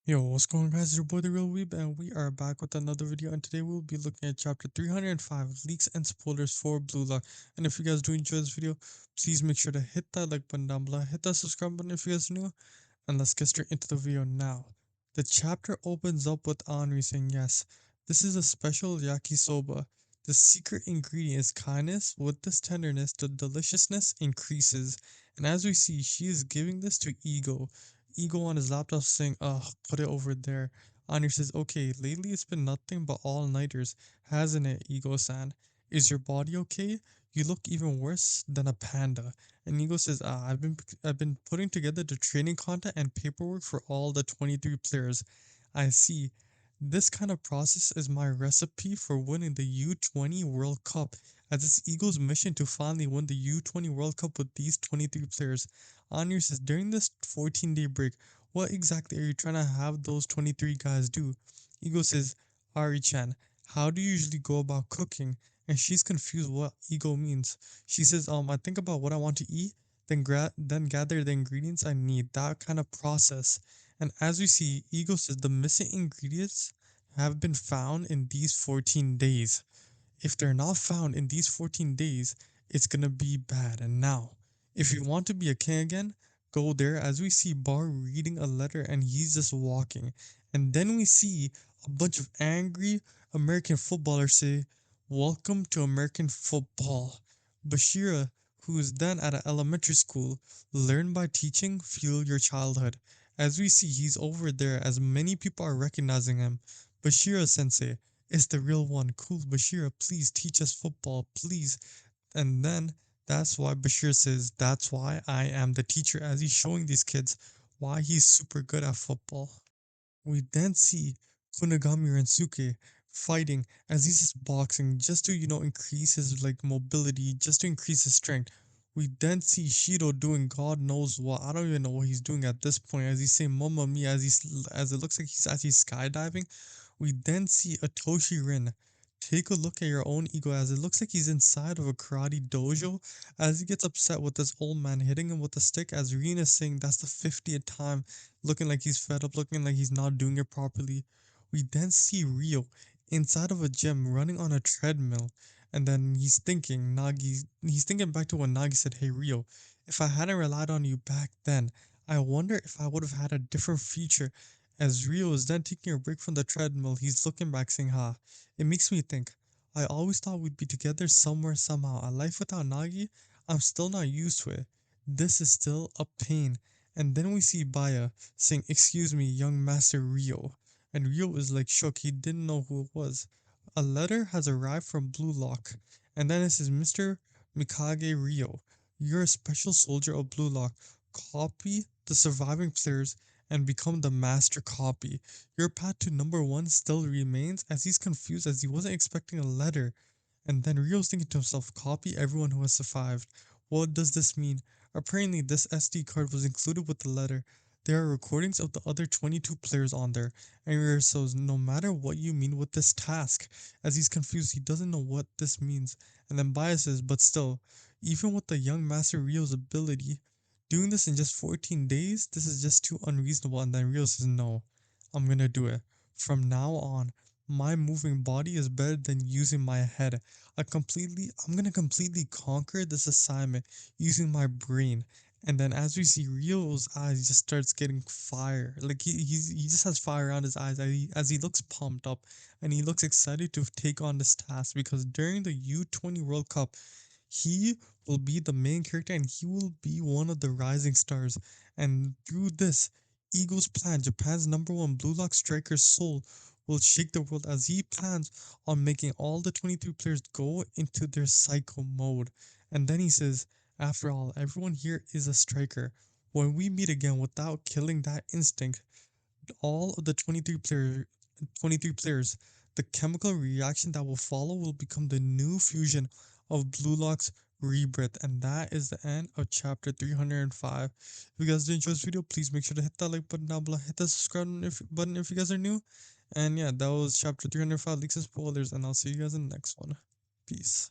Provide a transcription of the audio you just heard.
Yo, what's going on, guys? It's your boy the Real Weeb, and we are back with another video. And today we'll be looking at chapter 305, leaks and spoilers for Blue Lock. And if you guys do enjoy this video, please make sure to hit that like button down below, hit that subscribe button if you guys are new, and let's get straight into the video now. The chapter opens up with Henri saying, "Yes, this is a special yakisoba. The secret ingredient is kindness. With this tenderness, the deliciousness increases." And as we see, she is giving this to Ego. Ego on his laptop saying, "Ugh, put it over there." Henri says, "Okay, lately it's been nothing but all-nighters, hasn't it, Ego-san? Is your body okay? You look even worse than a panda." And Ego says, I've been putting together the training content and paperwork for all the 23 players. I see. This kind of process is my recipe for winning the U20 World Cup, as it's Ego's mission to finally win the U20 World Cup with these 23 players. Anya says, during this 14-day break, what exactly are you trying to have those 23 guys do? Ego says, Ari-chan, how do you usually go about cooking? And she's confused what Ego means. She says, I think about what I want to eat, then gather the ingredients I need. That kind of process. And as we see, Ego says the missing ingredients have been found in these 14 days. If they're not found in these 14 days, it's gonna be bad. And now, if you want to be a king again, go there. As we see Bar reading a letter and he's just walking. And then we see a bunch of angry American footballers say, "Welcome to American football." Bashira, who is then at an elementary school, learn by teaching, fuel your childhood. As we see, he's over there as many people are recognizing him. Bashira sensei, it's the real one. Cool, Bashir, please teach us football, please. And then that's why Bashir says, that's why I am the teacher, as he's showing these kids why he's super good at football. We then see Kunigami Rensuke fighting as he's just boxing just to, increase his like mobility, just to increase his strength. We then see Shiro doing God knows what. I don't even know what he's doing at this point as he's saying Mamma Mia as it looks like he's actually skydiving. We then see Atoshi Rin. Take a look at your own ego as it looks like he's inside of a karate dojo as he gets upset with this old man hitting him with a stick as Rin is saying that's the 50th time, looking like he's fed up, looking like he's not doing it properly. We then see Rio inside of a gym running on a treadmill, and then he's thinking back to when Nagi said, "Hey Rio, if I hadn't relied on you back then, I wonder if I would have had a different future." As Rio is then taking a break from the treadmill, he's looking back saying, "Ha, it makes me think. I always thought we'd be together somewhere somehow. A life without Nagi, I'm still not used to it. This is still a pain." And then we see Baya saying, "Excuse me, young Master Rio." And Rio is like shook, he didn't know who it was. A letter has arrived from Blue Lock, and then it says, "Mr. Mikage Rio, you're a special soldier of Blue Lock. Copy the surviving players and become the master copy. Your path to number one still remains," as he's confused as he wasn't expecting a letter. And then Rio's thinking to himself, copy everyone who has survived. What does this mean? Apparently, this SD card was included with the letter. There are recordings of the other 22 players on there. And Rio says, no matter what you mean with this task, as he's confused, he doesn't know what this means. And then Baya says, but still, even with the young Master Rio's ability, doing this in just 14 days, this is just too unreasonable. And then Rio says, no, I'm gonna do it. From now on, my moving body is better than using my head. I'm gonna completely conquer this assignment using my brain. And then as we see Rio's eyes just starts getting fire. Like he just has fire around his eyes as he looks pumped up and he looks excited to take on this task because during the U20 World Cup, he will be the main character and he will be one of the rising stars. And through this, Eagle's plan, Japan's number one Blue Lock striker's soul, will shake the world as he plans on making all the 23 players go into their psycho mode. And then he says, after all, everyone here is a striker. When we meet again without killing that instinct, all of the 23 players, the chemical reaction that will follow will become the new fusion of Blue Lock's rebirth. And that is the end of chapter 305. If you guys did enjoy this video, please make sure to hit that like button down below, hit that button if you guys are new. And yeah, that was chapter 305, leaks and spoilers, and I'll see you guys in the next one. Peace.